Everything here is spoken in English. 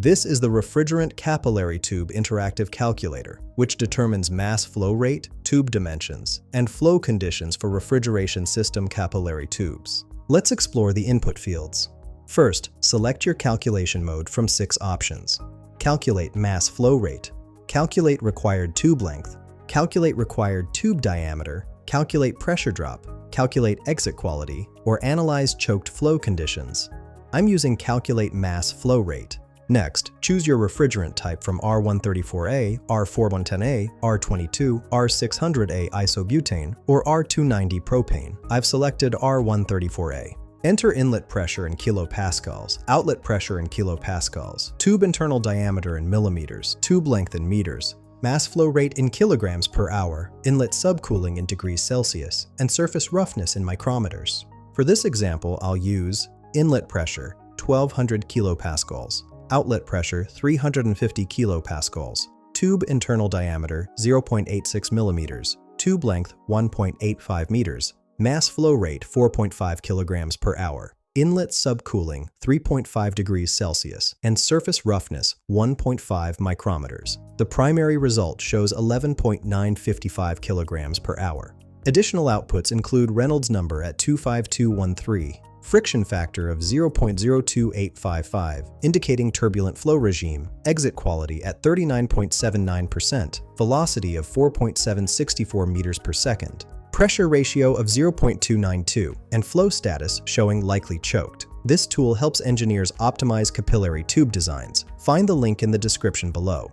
This is the Refrigerant Capillary Tube Interactive Calculator, which determines mass flow rate, tube dimensions, and flow conditions for refrigeration system capillary tubes. Let's explore the input fields. First, select your calculation mode from 6 options. Calculate mass flow rate, calculate required tube length, calculate required tube diameter, calculate pressure drop, calculate exit quality, or analyze choked flow conditions. I'm using calculate mass flow rate. Next, choose your refrigerant type from R134A, R4110A, R22, R600A isobutane, or R290 propane. I've selected R134A. Enter inlet pressure in kilopascals, outlet pressure in kilopascals, tube internal diameter in millimeters, tube length in meters, mass flow rate in kilograms per hour, inlet subcooling in degrees Celsius, and surface roughness in micrometers. For this example, I'll use inlet pressure, 1200 kilopascals, outlet pressure, 350 kilopascals, tube internal diameter, 0.86 millimeters, tube length, 1.85 meters, mass flow rate, 4.5 kilograms per hour, inlet subcooling, 3.5 degrees Celsius, and surface roughness, 1.5 micrometers. The primary result shows 11.955 kilograms per hour. Additional outputs include Reynolds number at 25213, friction factor of 0.02855, indicating turbulent flow regime, exit quality at 39.79%, velocity of 4.764 meters per second, pressure ratio of 0.292, and flow status showing likely choked. This tool helps engineers optimize capillary tube designs. Find the link in the description below.